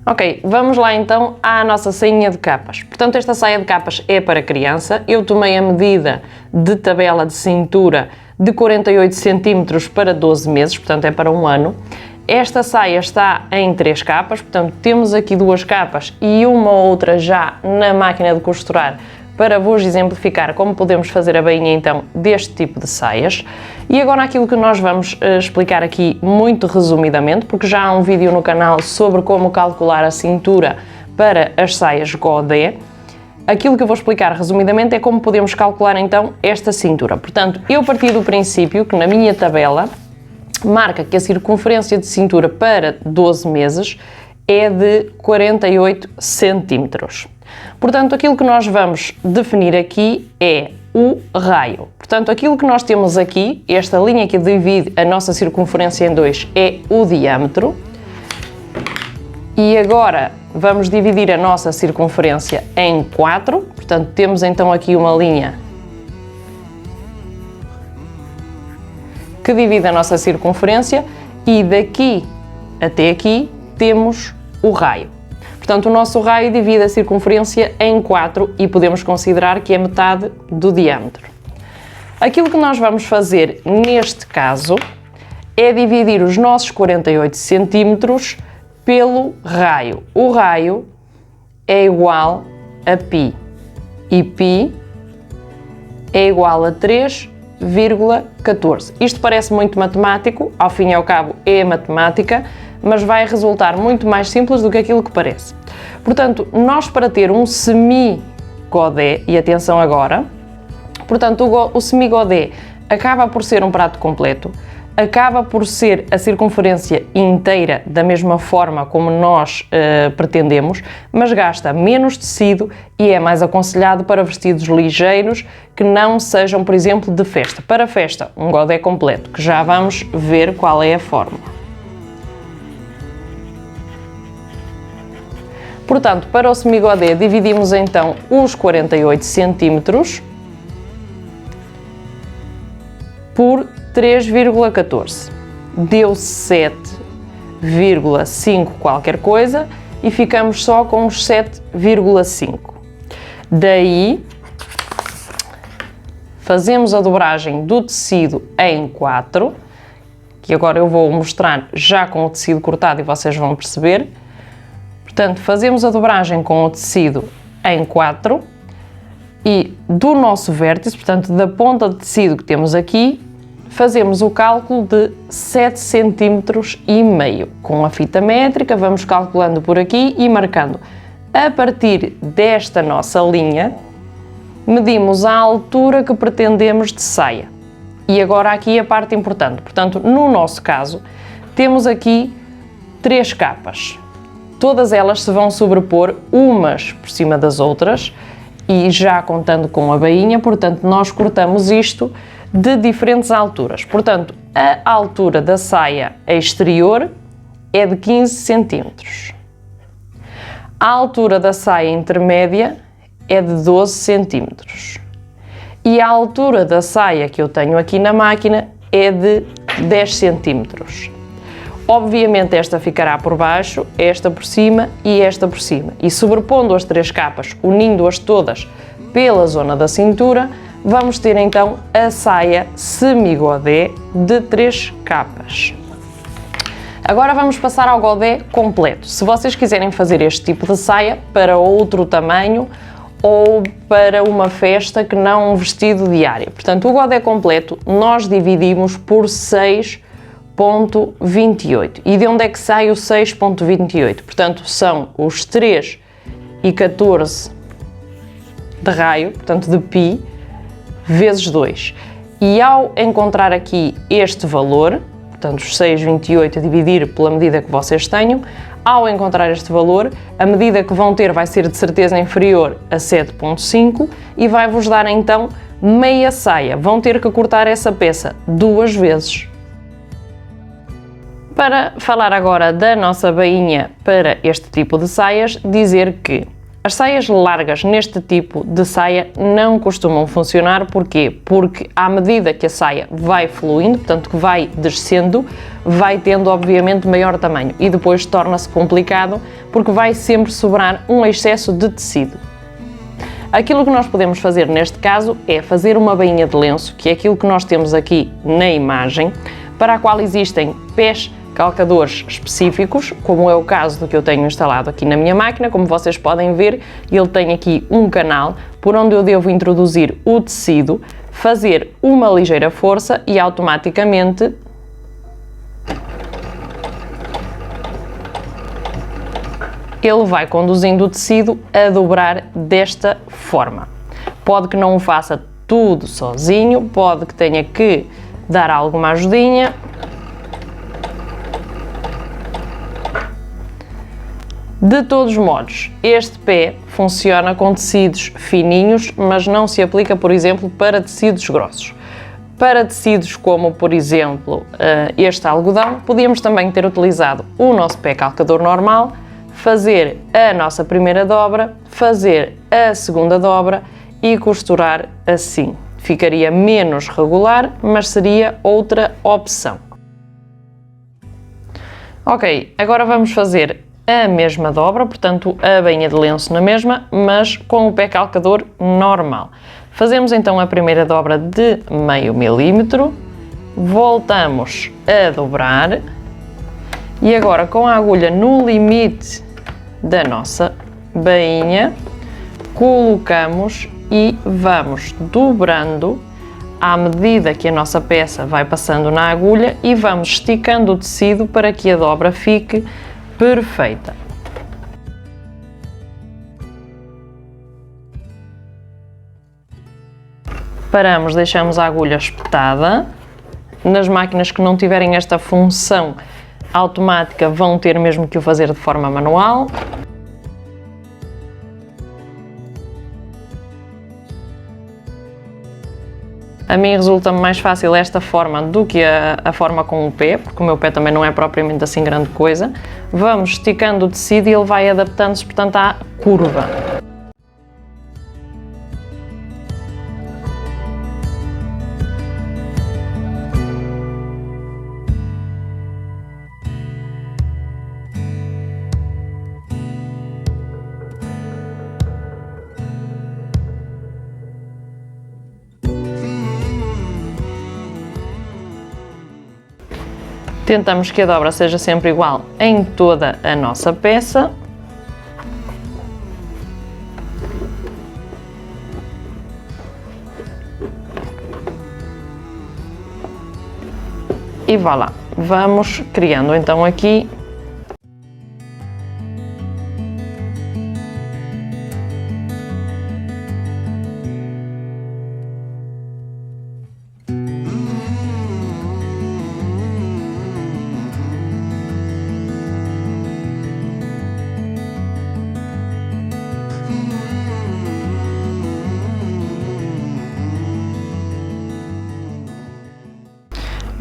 Ok, vamos lá então à nossa sainha de capas. Portanto, esta saia de capas é para criança. Eu tomei a medida de tabela de cintura de 48 cm para 12 meses, portanto é para um ano. Esta saia está em 3 capas, portanto temos aqui 2 capas e uma outra já na máquina de costurar para vos exemplificar como podemos fazer a bainha então deste tipo de saias. E agora aquilo que nós vamos explicar aqui muito resumidamente, porque já há um vídeo no canal sobre como calcular a cintura para as saias godé. Aquilo que eu vou explicar resumidamente é como podemos calcular então esta cintura. Portanto, eu parti do princípio que na minha tabela marca que a circunferência de cintura para 12 meses é de 48 centímetros. Portanto, aquilo que nós vamos definir aqui é o raio. Portanto, aquilo que nós temos aqui, esta linha que divide a nossa circunferência em dois, é o diâmetro. E agora vamos dividir a nossa circunferência em 4. Portanto, temos então aqui uma linha que divide a nossa circunferência e daqui até aqui temos o raio. Portanto, o nosso raio divide a circunferência em 4 e podemos considerar que é metade do diâmetro. Aquilo que nós vamos fazer neste caso é dividir os nossos 48 centímetros pelo raio. O raio é igual a π e π é igual a 3,14. Isto parece muito matemático, ao fim e ao cabo é matemática, mas vai resultar muito mais simples do que aquilo que parece. Portanto, nós para ter um semi-godé, e atenção agora, portanto o semi-godé acaba por ser um prato completo, acaba por ser a circunferência inteira da mesma forma como nós pretendemos, mas gasta menos tecido e é mais aconselhado para vestidos ligeiros que não sejam, por exemplo, de festa. Para festa, um godé completo, que já vamos ver qual é a fórmula. Portanto, para o semi-godé dividimos então os 48 centímetros por 3,14. Deu 7,5 qualquer coisa e ficamos só com os 7,5. Daí, fazemos a dobragem do tecido em 4, que agora eu vou mostrar já com o tecido cortado e vocês vão perceber. Portanto, fazemos a dobragem com o tecido em 4 e do nosso vértice, portanto, da ponta de tecido que temos aqui, fazemos o cálculo de 7,5 cm. Com a fita métrica, vamos calculando por aqui e marcando. A partir desta nossa linha, medimos a altura que pretendemos de saia. E agora aqui a parte importante. Portanto, no nosso caso, temos aqui 3 capas. Todas elas se vão sobrepor umas por cima das outras e já contando com a bainha, portanto, nós cortamos isto de diferentes alturas. Portanto, a altura da saia exterior é de 15 centímetros. A altura da saia intermédia é de 12 centímetros. E a altura da saia que eu tenho aqui na máquina é de 10 centímetros. Obviamente esta ficará por baixo, esta por cima e esta por cima. E sobrepondo as 3 capas, unindo-as todas pela zona da cintura, vamos ter então a saia semi-godé de 3 capas. Agora vamos passar ao godé completo. Se vocês quiserem fazer este tipo de saia para outro tamanho ou para uma festa que não um vestido diário. Portanto, o godé completo nós dividimos por 6,28. E de onde é que sai o 6,28? Portanto, são os 3,14 de raio, portanto de π, vezes 2. E ao encontrar aqui este valor, portanto os 6,28 a dividir pela medida que vocês tenham, ao encontrar este valor, a medida que vão ter vai ser de certeza inferior a 7,5 e vai-vos dar então meia saia. Vão ter que cortar essa peça 2 vezes. Para falar agora da nossa bainha para este tipo de saias, dizer que As saias largas neste tipo de saia não costumam funcionar, porquê? Porque à medida que a saia vai fluindo, portanto que vai descendo, vai tendo obviamente maior tamanho e depois torna-se complicado porque vai sempre sobrar um excesso de tecido. Aquilo que nós podemos fazer neste caso é fazer uma bainha de lenço, que é aquilo que nós temos aqui na imagem, para a qual existem pés calcadores específicos, como é o caso do que eu tenho instalado aqui na minha máquina. Como vocês podem ver, ele tem aqui um canal por onde eu devo introduzir o tecido, fazer uma ligeira força e automaticamente ele vai conduzindo o tecido a dobrar desta forma. Pode que não o faça tudo sozinho, pode que tenha que dar alguma ajudinha. De todos os modos, este pé funciona com tecidos fininhos, mas não se aplica, por exemplo, para tecidos grossos. Para tecidos como, por exemplo, este algodão, podíamos também ter utilizado o nosso pé calcador normal, fazer a nossa primeira dobra, fazer a segunda dobra e costurar assim. Ficaria menos regular, mas seria outra opção. Ok, agora vamos fazer a mesma dobra, portanto a bainha de lenço na mesma, mas com o pé calcador normal. Fazemos então a primeira dobra de meio milímetro, voltamos a dobrar e agora com a agulha no limite da nossa bainha, colocamos e vamos dobrando à medida que a nossa peça vai passando na agulha e vamos esticando o tecido para que a dobra fique perfeita. Paramos, deixamos a agulha espetada. Nas máquinas que não tiverem esta função automática vão ter mesmo que o fazer de forma manual. A mim resulta-me mais fácil esta forma do que a forma com o pé, porque o meu pé também não é propriamente assim grande coisa. Vamos esticando o tecido e ele vai adaptando-se, portanto, à curva. Tentamos que a dobra seja sempre igual em toda a nossa peça. E vá lá, vamos criando então aqui .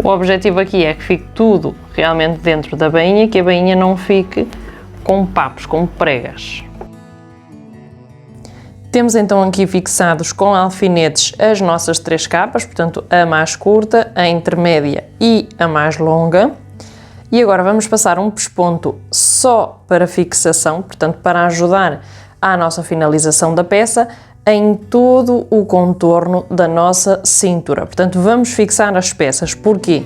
O objetivo aqui é que fique tudo realmente dentro da bainha, que a bainha não fique com papos, com pregas. Temos então aqui fixados com alfinetes as nossas 3 capas, portanto a mais curta, a intermédia e a mais longa. E agora vamos passar um pesponto só para fixação, portanto para ajudar à nossa finalização da peça, em todo o contorno da nossa cintura. Portanto, vamos fixar as peças. Porquê?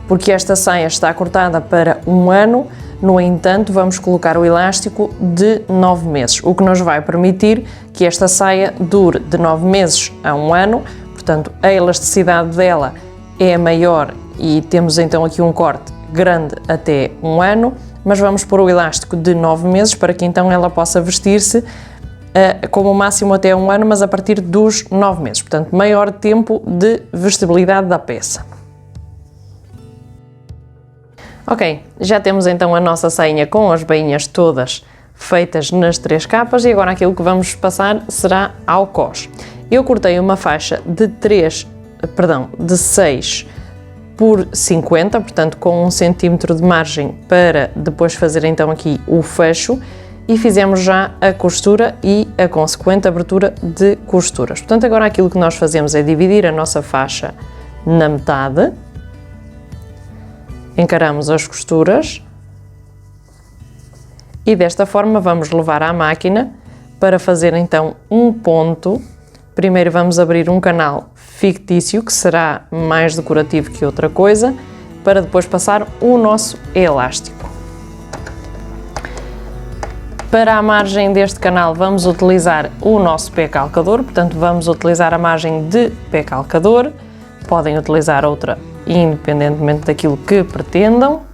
Porque esta saia está cortada para 1 ano, no entanto, vamos colocar o elástico de 9 meses, o que nos vai permitir que esta saia dure de 9 meses a 1 ano, portanto, a elasticidade dela é maior e temos então aqui um corte grande até 1 ano, mas vamos pôr o elástico de 9 meses para que então ela possa vestir-se como máximo até 1 ano, mas a partir dos 9 meses, portanto maior tempo de vestibilidade da peça. Ok, já temos então a nossa sainha com as bainhas todas feitas nas 3 capas e agora aquilo que vamos passar será ao cós. Eu cortei uma faixa de 6 por 50, portanto com 1 cm de margem para depois fazer então aqui o fecho. e fizemos já a costura e a consequente abertura de costuras. Portanto, agora aquilo que nós fazemos é dividir a nossa faixa na metade, encaramos as costuras e desta forma vamos levar à máquina para fazer então um ponto. Primeiro vamos abrir um canal fictício, que será mais decorativo que outra coisa, para depois passar o nosso elástico. Para a margem deste canal vamos utilizar o nosso pé calcador, portanto vamos utilizar a margem de pé calcador, podem utilizar outra independentemente daquilo que pretendam.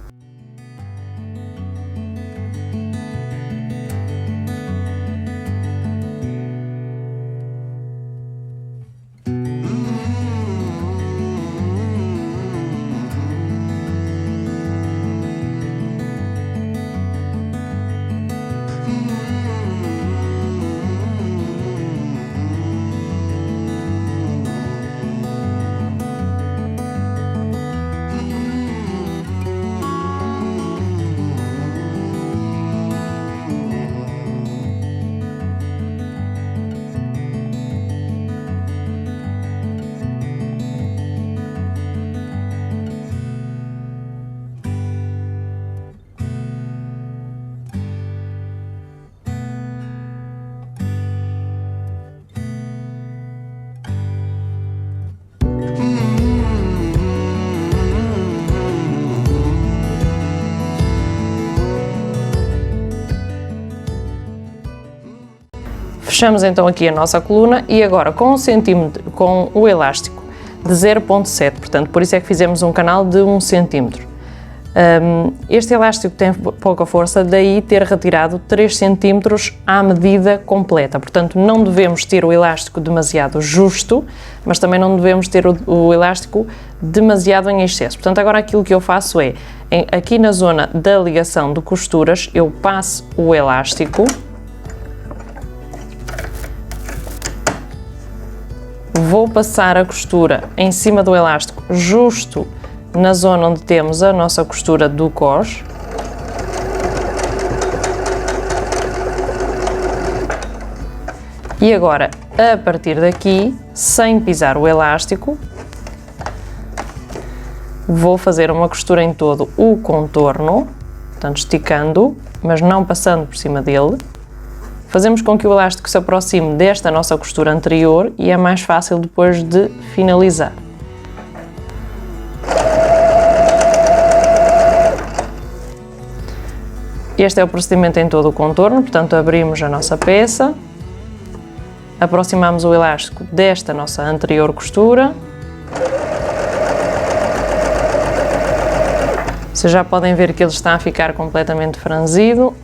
Fechamos então aqui a nossa coluna e agora com o elástico de 0.7, portanto por isso é que fizemos um canal de 1 cm. Este elástico tem pouca força, daí ter retirado 3 cm à medida completa, portanto não devemos ter o elástico demasiado justo, mas também não devemos ter o elástico demasiado em excesso. Portanto agora aquilo que eu faço é, aqui na zona da ligação de costuras, eu passo o elástico, vou passar a costura em cima do elástico, justo na zona onde temos a nossa costura do cós. E agora, a partir daqui, sem pisar o elástico, vou fazer uma costura em todo o contorno, portanto esticando, mas não passando por cima dele. Fazemos com que o elástico se aproxime desta nossa costura anterior e é mais fácil depois de finalizar. Este é o procedimento em todo o contorno, portanto abrimos a nossa peça, aproximamos o elástico desta nossa anterior costura. Vocês já podem ver que ele está a ficar completamente franzido.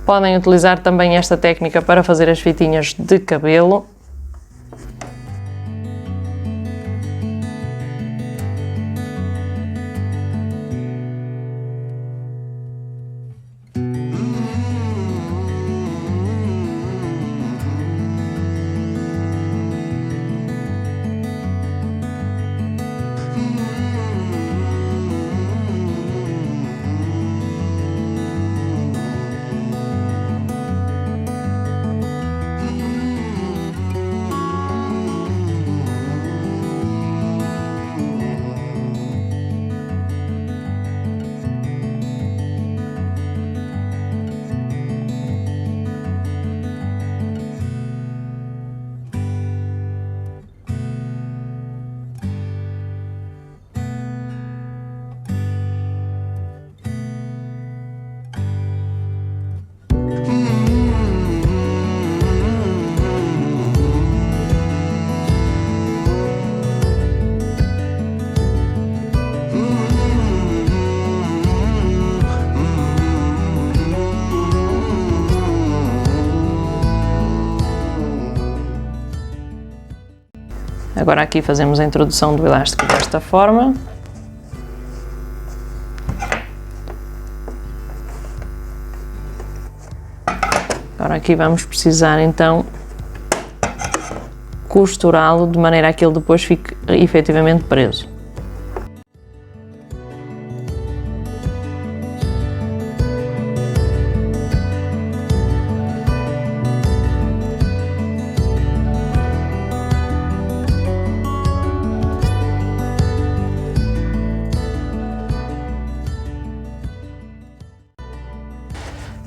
Podem utilizar também esta técnica para fazer as fitinhas de cabelo. Agora aqui fazemos a introdução do elástico desta forma. Agora aqui vamos precisar então costurá-lo de maneira a que ele depois fique efetivamente preso.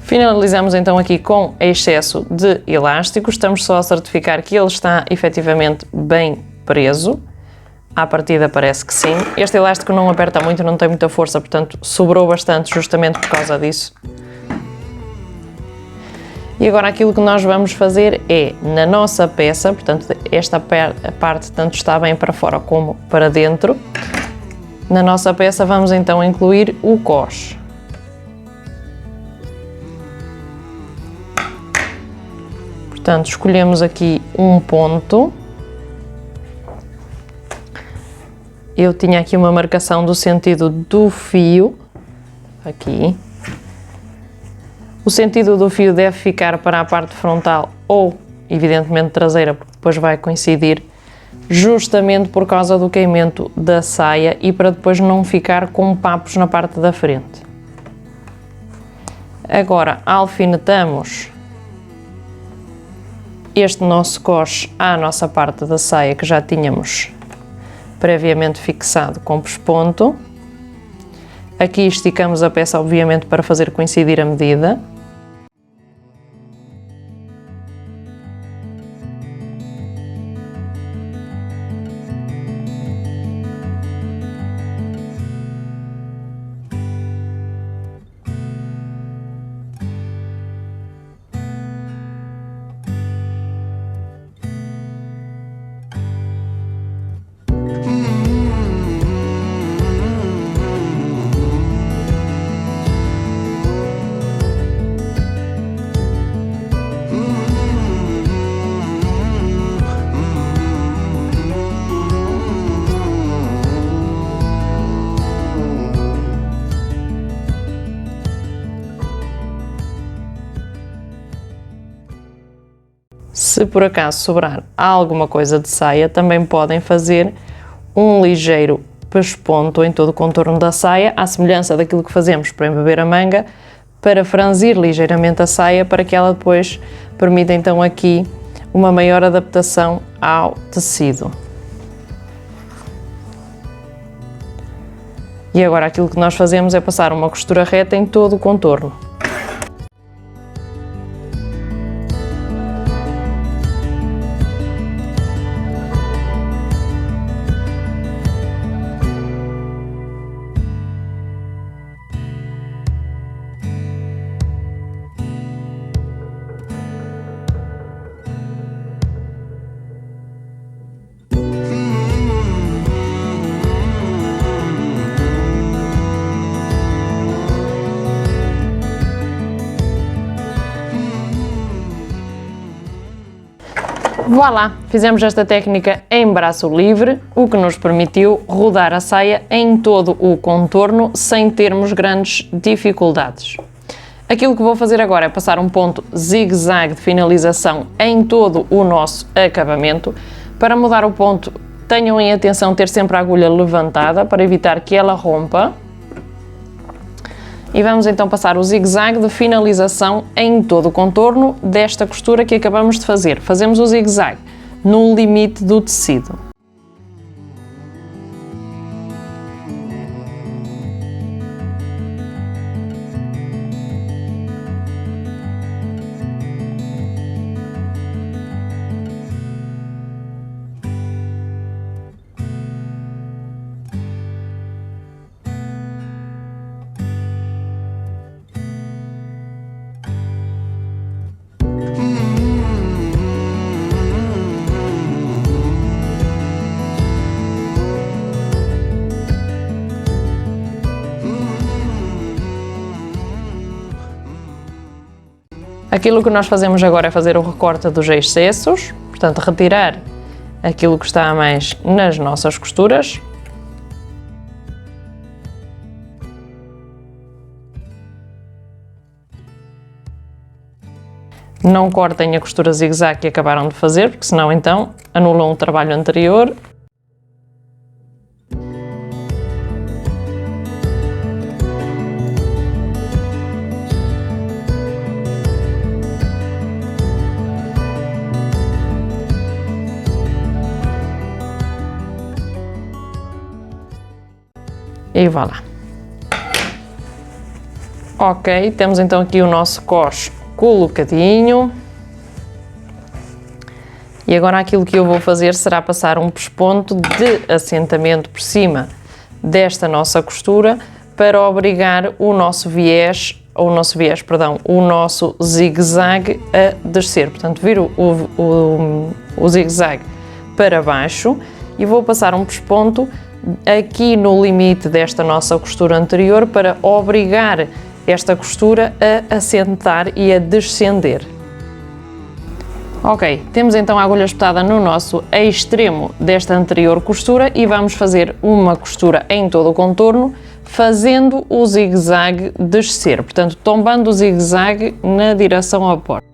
Finalizamos então aqui com excesso de elástico, estamos só a certificar que ele está efetivamente bem preso. À partida parece que sim. Este elástico não aperta muito, não tem muita força, portanto sobrou bastante justamente por causa disso. E agora aquilo que nós vamos fazer é, na nossa peça, portanto esta parte tanto está bem para fora como para dentro, na nossa peça vamos então incluir o coxe. Portanto, escolhemos aqui um ponto. Eu tinha aqui uma marcação do sentido do fio, aqui. O sentido do fio deve ficar para a parte frontal ou, evidentemente, traseira, porque depois vai coincidir, justamente por causa do caimento da saia e para depois não ficar com papos na parte da frente. Agora, alfinetamos este nosso coxe à nossa parte da saia que já tínhamos previamente fixado com pesponto. Aqui esticamos a peça, obviamente, para fazer coincidir a medida. Se por acaso sobrar alguma coisa de saia, também podem fazer um ligeiro pesponto em todo o contorno da saia, à semelhança daquilo que fazemos para embeber a manga, para franzir ligeiramente a saia, para que ela depois permita então aqui uma maior adaptação ao tecido. E agora aquilo que nós fazemos é passar uma costura reta em todo o contorno. Voilá! Fizemos esta técnica em braço livre, o que nos permitiu rodar a saia em todo o contorno sem termos grandes dificuldades. Aquilo que vou fazer agora é passar um ponto zigue-zague de finalização em todo o nosso acabamento. Para mudar o ponto, tenham em atenção ter sempre a agulha levantada para evitar que ela rompa. E vamos então passar o zigue-zague de finalização em todo o contorno desta costura que acabamos de fazer. Fazemos o zigue-zague no limite do tecido. Aquilo que nós fazemos agora é fazer o recorte dos excessos, portanto retirar aquilo que está a mais nas nossas costuras. Não cortem a costura zigue-zague que acabaram de fazer, porque senão então anulam o trabalho anterior. E vá lá. Ok, temos então aqui o nosso coche colocadinho. E agora aquilo que eu vou fazer será passar um pesponto de assentamento por cima desta nossa costura para obrigar o nosso zigue-zague a descer. Portanto, viro o zigue-zague para baixo e vou passar um pesponto aqui no limite desta nossa costura anterior para obrigar esta costura a assentar e a descender. Ok, temos então a agulha espetada no nosso extremo desta anterior costura e vamos fazer uma costura em todo o contorno, fazendo o zigue-zague descer, portanto tombando o zigue-zague na direção oposta.